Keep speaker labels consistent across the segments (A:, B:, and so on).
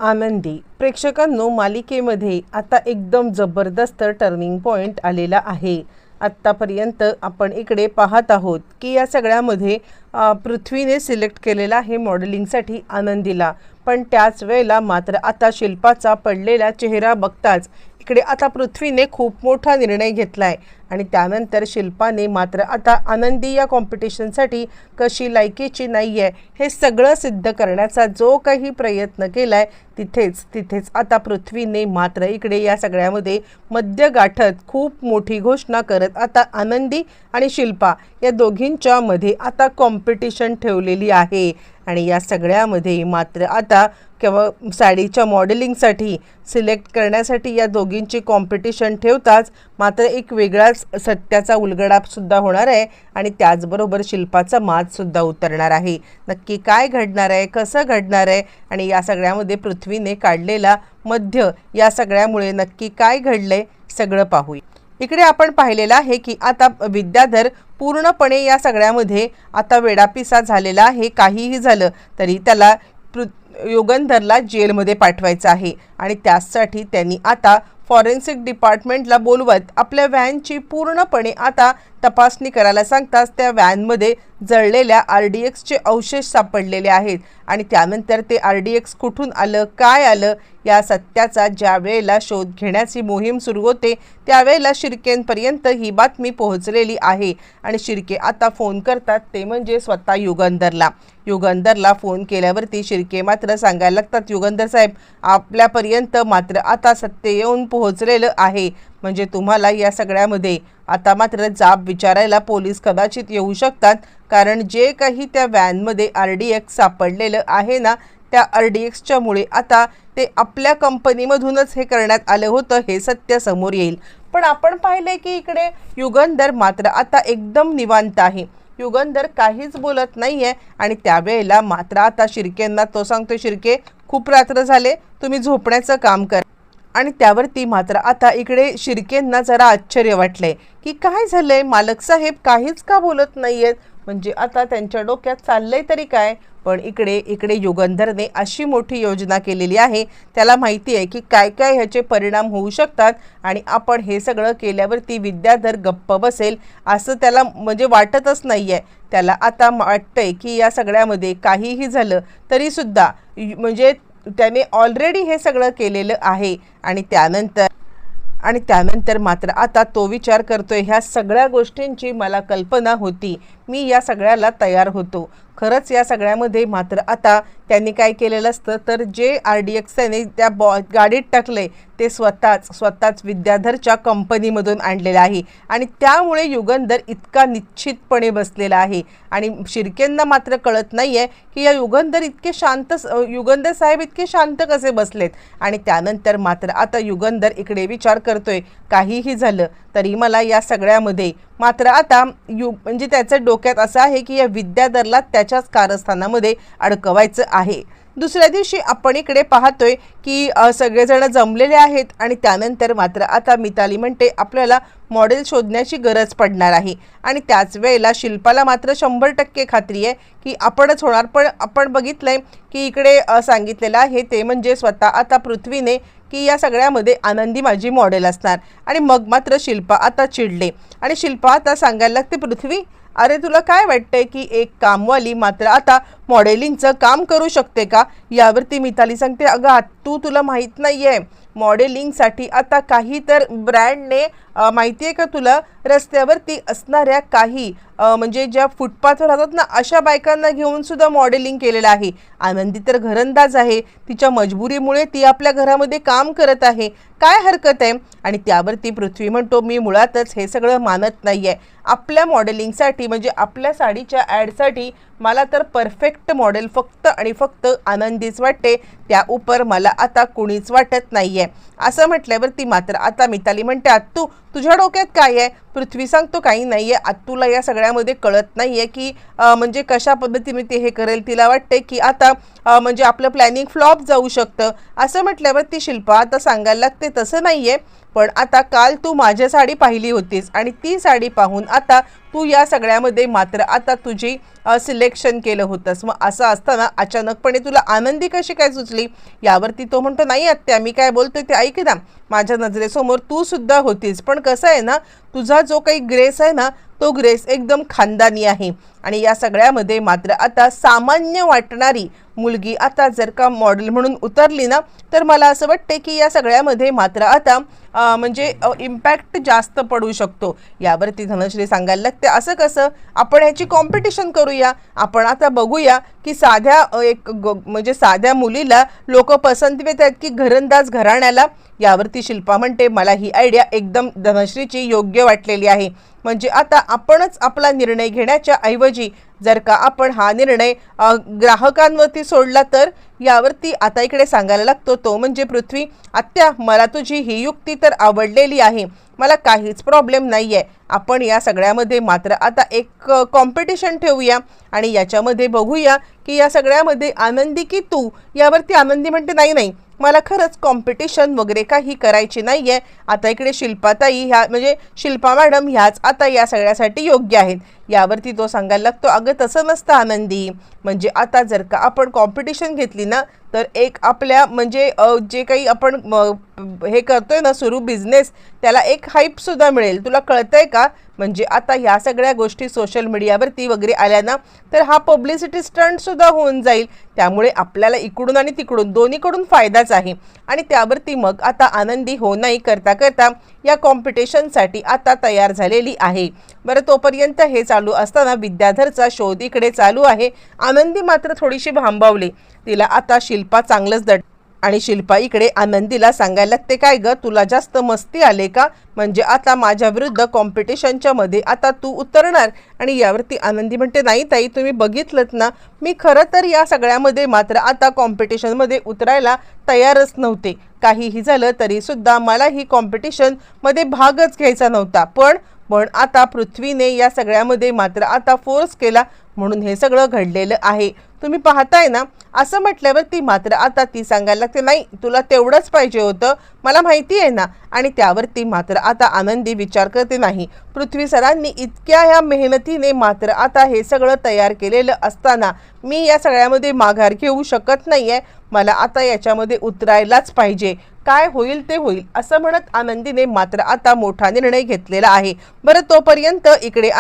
A: आनंदी प्रेक्षकांनो, मालिकेमध्ये आता एकदम जबरदस्त टर्निंग पॉइंट आलेला आहे। आत्तापर्यंत आपण इकडे पाहत आहोत की या सगळ्यामध्ये पृथ्वीने सिलेक्ट केलेला आहे मॉडेलिंगसाठी आनंदीला, पण त्याच वेळेला मात्र आता शिल्पाचा पडलेला चेहरा बघताच इकडे आता पृथ्वीने खूप मोठा निर्णय घेतलाय आणि त्यानंतर शिल्पाने मात्र आता आनंदी या कॉम्पिटिशनसाठी कशी लायकीची नाही आहे हे सगळं सिद्ध करण्याचा जो काही प्रयत्न केलाय तिथेच आता पृथ्वीने मात्र इकडे या सगळ्यामध्ये मध्य गाठत खूप मोठी घोषणा करत आता आनंदी आणि शिल्पा या दोघींच्या मध्ये आता कॉम्पिटिशन ठेवलेली आहे। आणि या सगळ्यामध्ये मात्र आता किंवा साडीच्या मॉडेलिंगसाठी सिलेक्ट करण्यासाठी या दोघींची कॉम्पिटिशन ठेवताच मात्र एक वेगळाच सत्याचा उलगडापसुद्धा होणार आहे आणि त्याचबरोबर शिल्पाचा माजसुद्धा उतरणार आहे। नक्की काय घडणार आहे, कसं घडणार आहे आणि या सगळ्यामध्ये पृथ्वीने काढलेला मध्य या सगळ्यामुळे नक्की काय घडलंय सगळं पाहूया। इकडे आपण पाहिलेलं आहे की आता विद्याधर पूर्णपणे या सगळ्यामध्ये आता वेडापिसा झालेला आहे। काहीही झालं तरी त्याला युगंधरला जेलमध्ये पाठवायचं आहे आणि त्यासाठी त्यांनी आता फॉरेन्सिक डिपार्टमेंटला बोलवत आपल्या व्हॅनची पूर्णपणे आता तपासणी करायला सांगताच त्या व्हॅनमध्ये जळलेल्या RDXचे अवशेष सापडलेले आहेत आणि त्यानंतर ते RDX कुठून आलं, काय आलं या सत्याचा ज्या वेळेला शोध घेण्याची मोहीम सुरू होते त्यावेळेला शिर्केंपर्यंत ही बातमी पोहोचलेली आहे आणि शिर्के आता फोन करतात ते म्हणजे स्वतः युगंधरला फोन केल्यावरती शिर्के मात्र सांगायला लागतात, युगंधर साहेब आपल्यापर्यंत मात्र आता सत्य येऊन पोहोचलेलं आहे, म्हणजे तुम्हाला या सगळ्यामध्ये आता मात्र जाब विचारायला पोलीस कदाचित येऊ शकतात, कारण जे काही त्या व्हॅनमध्ये RDX सापडलेलं आहे ना त्या RDXच्या मुळे आता ते आपल्या कंपनीमधूनच हे करण्यात आलं होतं हे सत्य समोर येईल। पण आपण पाहिले की इकडे युगंधर मात्र आता एकदम निवांत आहे, युगंधर काहीच बोलत नाहीये आणि त्यावेळेला मात्र आता शिर्केंना तो सांगतो, शिर्के खूप रात्र झाले, तुम्ही झोपण्याचं काम करा। आणि त्यावरती मात्र आता इकडे शिर्केंना जरा आश्चर्य वाटले की काय झालंय, मालक साहेब काहीच का बोलत नाहीयेत, म्हणजे आता त्यांच्या डोक्यात चाललंय तरी काय। पण इकडे युगंधरने अशी मोठी योजना केलेली आहे, त्याला माहिती आहे की काय काय ह्याचे परिणाम होऊ शकतात आणि आपण हे सगळं केल्यावरती विद्याधर गप्प बसेल असं त्याला म्हणजे वाटतच नाहीये। त्याला आता वाटतंय की या सगळ्यामध्ये काहीही झालं तरी सुद्धा म्हणजे त्याने ऑलरेडी हे सगळं केलेलं आहे आणि त्यानंतर मात्र आता तो विचार करतोय ह्या सगळ्या गोष्टींची मला कल्पना होती, मी या सगळ्याला तयार होतो। खरंच या सगळ्यामध्ये मात्र आता त्यांनी काय केलेलं असतं तर जे RDX त्याने त्या गाडीत टाकले ते स्वतःच विद्याधरच्या कंपनीमधून आणलेलं आहे आणि त्यामुळे युगंधर इतका निश्चितपणे बसलेला आहे आणि शिर्केंना मात्र कळत नाहीये की या युगंधर साहेब इतके शांत कसे बसलेत। आणि त्यानंतर मात्र आता युगंधर इकडे विचार करतोय काहीही झालं तरी मला या सगळ्यामध्ये मात्र आता म्हणजे त्याच्या डोक्यात असं आहे की या विद्याधरला त्याच्याच कारस्थानामध्ये अडकवायचं आहे। दुसऱ्या दिवशी आपण इकडे पाहतोय की सगळेजण जमलेले आहेत आणि त्यानंतर मात्र आता मिताली म्हणते आपल्याला मॉडेल शोधण्याची गरज पडणार आहे आणि त्याच वेळेला शिल्पाला मात्र 100% खात्री आहे की आपणच होणार। पण आपण बघितलंय की इकडे सांगितलेलं आहे ते म्हणजे स्वतः आता पृथ्वीने की या सगळ्यामध्ये आनंदी माझी मॉडेल असणार आणि मग मात्र शिल्पा आता चिडले आणि शिल्पा आता सांगायला लागते, पृथ्वी अरे तुला काय वाटतंय की एक कामवाली मात्र आता मॉडेलिंगचं काम करू शकते का। यावरती मिताली सांगते, अगं तुला माहीत नाहीये मॉडेलिंगसाठी आता काही तर ब्रँडने माहिती आहे का तुला रस्त्यावरती असणाऱ्या काही म्हणजे ज्या फुटपाथवर राहतात ना अशा बायकांना घेऊन सुद्धा मॉडेलिंग केलेलं आहे। आनंदी तर घरंदाज आहे, तिच्या मजबुरीमुळे ती आपल्या घरामध्ये काम करत आहे, काय हरकत आहे। आणि त्यावरती पृथ्वी म्हणतो मी मुळातच हे सगळं मानत नाहीये, आपल्या मॉडेलिंगसाठी म्हणजे आपल्या साडीच्या ॲडसाठी मला तर परफेक्ट मॉडेल फक्त आणि फक्त आनंदीच वाटते, त्या उपर मला आता कुणीच वाटत नाहीये। असं म्हटल्यावरती मात्र आता मिताली म्हणते, आत्तू तुझ्या डोक्यात काय आहे। पृथ्वी सांगतो काही नाहीये, आत्तूला या सगळ्यामध्ये कळत नाहीये की म्हणजे कशा पद्धतीने ते हे करेल, तिला वाटते की आता म्हणजे आपलं प्लॅनिंग फ्लॉप जाऊ शकतं। असं म्हटल्यावरती शिल्पा आता सांगायला लागते तसं नाहीये, पण आता काल तू माझी साडी पाहिली होतीस आणि ती साडी पाहून आता तू या सगळ्यामध्ये मात्र आता तुझी सिलेक्शन केलं होतंस. मग असं असताना अचानकपणे तुला आनंदी कशी काय सुचली? यावरती तो म्हणतो, नाही आत्या, मी काय बोलतोय ते ऐक ना, माझ्या नजरेसमोर तू सुद्धा होतीस, पण कसं आहे ना, तुझा जो काही ग्रेस आहे ना, तो ग्रेस एकदम खानदानी आहे आणि या सगळ्यामध्ये मात्र आता सामान्य वाटणारी मुलगी आता जर का मॉडेल म्हणून उतरली ना, तर मला असं वाटते की या सगळ्यामध्ये मात्र आता म्हणजे इम्पॅक्ट जास्त पडू शकतो. यावरती धनश्री सांगायला लागते, असं कसं? आपण ह्याची कॉम्पिटिशन करूया. आपण आता बघूया की साध्या म्हणजे साध्या मुलीला लोक पसंती देत आहेत की घरंदाज घराण्याला. यावरती शिल्पा म्हणते, मला ही आयडिया एकदम धनश्रीची योग्य वाटलेली आहे. म्हणजे आता आपणच आपला निर्णय घेण्याच्या ऐवजी जर का आपण हा निर्णय ग्राहकांवरती सोडला तर. यावरती आता इकडे सांगायला लागतो तो म्हणजे पृथ्वी, आत्या, मला तुझी ही युक्ती तर आवडलेली आहे, मला काहीच प्रॉब्लेम नाही आहे. आपण या सगळ्यामध्ये मात्र आता एक कॉम्पिटिशन ठेवूया आणि याच्यामध्ये बघूया की या सगळ्यामध्ये आनंदी की तू. यावरती आनंदी म्हणते, नाही नाही, मला खरंच कॉम्पिटिशन वगैरे काही करायची नाही आहे. आता इकडे शिल्पाताई ह्या म्हणजे शिल्पा मॅडम ह्याच आता या सगळ्यासाठी योग्य आहेत. यावरती तो सांगायला लागतो, अगं तसं नसतं आनंदी, म्हणजे आता जर का आपण कॉम्पिटिशन घेतली ना तर एक आपल्या म्हणजे जे काही आपण हे करतोय ना सुरू बिझनेस, त्याला एक हाईपसुद्धा मिळेल. तुला कळतंय का? म्हणजे आता ह्या सगळ्या गोष्टी सोशल मीडियावरती वगैरे आल्या ना तर हा पब्लिसिटी स्टंटसुद्धा होऊन जाईल. त्यामुळे आपल्याला इकडून आणि तिकडून दोन्हीकडून फायदाच आहे. आणि त्यावरती मग आता आनंदी हो नाही करता करता या कॉम्पिटिशनसाठी आता तयार झालेली आहे. बरं, तोपर्यंत हे चालू असताना विद्याधरचा शोध इकडे चालू आहे. आनंदी मात्र थोडीशी भांबावली. तिला आता शिल्पा चांगलंच आणि शिल्पा इकडे आनंदीला सांगायला लागते, काय ग, तुला जास्त मस्ती आले का? म्हणजे आता माझ्या विरुद्ध कॉम्पिटिशनच्या मध्ये आता तू उतरणार? आणि यावरती आनंदी म्हणते, नाही ताई, तुम्ही बघितलंत ना, मी खरं तर या सगळ्यामध्ये मात्र आता कॉम्पिटिशनमध्ये उतरायला तयारच नव्हते. काहीही झालं तरी सुद्धा मला ही कॉम्पिटिशनमध्ये भागच घ्यायचा नव्हता. पण आता पृथ्वीने या सगळ्यामध्ये मात्र आता फोर्स केला म्हणून हे सगळं घडलेलं आहे. तुम्ही पाहताय ना. असं म्हटल्यावर ती मात्र आता ती सांगायला लागते, नाही, तुला तेवढंच पाहिजे होतं, मला माहिती आहे ना. आणि त्यावरती मात्र आता आनंदी विचार करते, नाही, पृथ्वी सरांनी इतक्या ह्या मेहनतीने मात्र आता हे सगळं तयार केलेलं असताना मी या सगळ्यामध्ये माघार घेऊ शकत नाही आहे. मला आता याच्यामध्ये उतरायलाच पाहिजे. काय होईल ते होईल, असं म्हणत आनंदीने मात्र आता मोठा निर्णय घेतलेला आहे. बरं, तोपर्यंत इकडे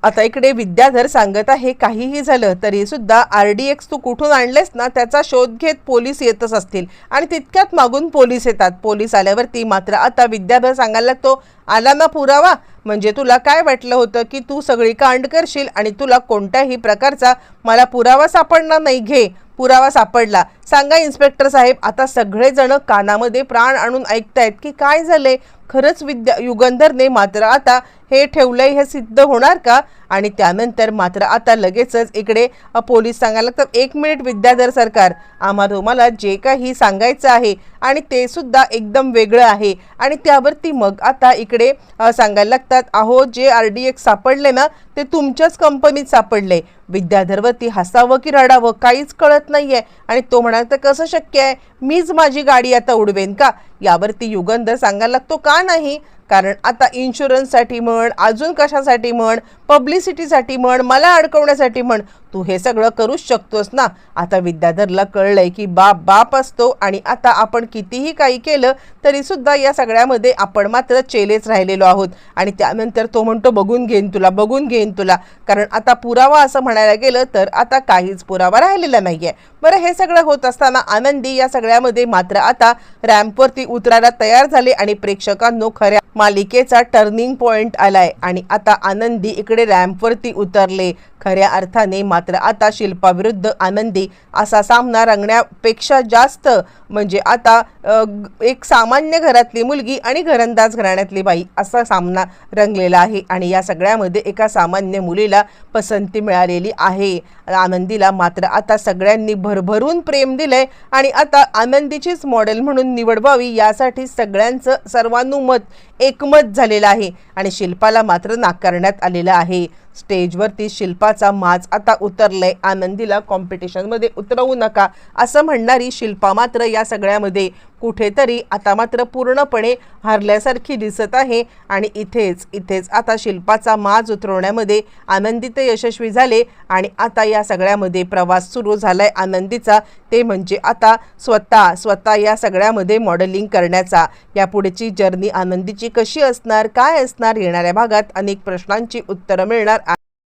A: आता इकडे विद्याधर सांगत आहे, काहीही झालं तरी सुद्धा RDX तू कुठून आणलेस ना त्याचा शोध घेत पोलीस येतच असतील. आणि तितक्यात मागून पोलीस येतात. पोलीस आल्यावरती मात्र आता विद्याधर सांगायला लागतो, आला ना पुरावा? म्हणजे तुला काय वाटलं होतं की तू सगळी कांड करशील आणि तुला कोणत्याही प्रकारचा मला पुरावा सापडणार नाही? घे, पुरावा सापडला. सांगा इन्स्पेक्टर साहेब. आता सगळेजण कानामध्ये प्राण आणून ऐकतायत की काय झालंय. खरंच युगंधरने मात्र आता हे ठेवलंय, हे सिद्ध होणार का? आणि त्यानंतर मात्र आता लगेचच इकडे पोलीस सांगायला लागतात, 1 मिनिट विद्याधर सरकार, तुम्हाला जे काही सांगायचं आहे आणि ते सुद्धा एकदम वेगळं आहे. आणि त्यावरती मग आता इकडे सांगायला लागतात, अहो, जे RDX सापडले ना ते तुमच्याच कंपनीत सापडले. विद्याधरवरती हसावं की रडावं काहीच कळत नाहीये. आणि तो म्हणाला, तर कसं शक्य आहे? मीच माझी गाडी आता उडवेन का? यावरती युगंधर सांगायला लागतो, का नाही? कारण आता इन्शुरन्ससाठी म्हण, अजून कशासाठी म्हण, पब्लिसिटीसाठी म्हण, मला अडकवण्यासाठी म्हण, तू हे सगळं करूच शकतोस ना. आता विद्याधरला कळलंय की बाप असतो आणि आता आपण कितीही काही केलं तरी सुद्धा या सगळ्यामध्ये आपण मात्र चेलेच राहिलेलो आहोत. आणि त्यानंतर तो म्हणतो, बघून घेईन तुला. कारण आता पुरावा असं म्हणायला गेलं तर आता काहीच पुरावा राहिलेला नाहीये. बरं, हे सगळं होत असताना आनंदी या सगळ्यामध्ये मात्र आता रॅम्पवरती उतरायला तयार झाले आणि प्रेक्षकांनो खऱ्या मालिकेचा टर्निंग पॉइंट आलाय. आणि आता आनंदी इकडे रॅम्पवरती उतरले. खऱ्या अर्थाने मात्र आता शिल्पा विरुद्ध आनंदी असा सामना रंगण्यापेक्षा जास्त म्हणजे आता एक सामान्य घरातली मुलगी आणि घरंदाज घराण्यातली बाई असा सामना रंगलेला आहे. आणि या सगळ्यामध्ये एका सामान्य मुलीला पसंती मिळालेली आहे. आनंदीला मात्र आता सगळ्यांनी भरभरून प्रेम दिलंय आणि आता आनंदीचीच मॉडेल म्हणून निवड व्हावी यासाठी सगळ्यांचं सर्वानुमत एकमत झालेलं आहे. आणि शिल्पाला मात्र नाकारण्यात आलेलं आहे. स्टेजवरती शिल्पाचा माज आता उतरलाय, आनंदीला कॉम्पिटिशनमध्ये उतरवू नका असं म्हणणारी शिल्पा मात्र या सगळ्यामध्ये कुठेतरी आता मात्र पूर्णपणे हारल्यासारखी दिसत आहे। आणि इथेच आता शिल्पाचा माज उतरवण्यामध्ये आनंदी ते यशस्वी झाले आणि आता या सगळ्यामध्ये प्रवास सुरू झालाय आनंदीचा, ते म्हणजे आता स्वतः या सगळ्यामध्ये मॉडेलिंग करण्याचा। या पुढची जर्नी आनंदीची कशी असणार, काय असणार, येणाऱ्या भागात अनेक प्रश्नांची उत्तरं मिळणार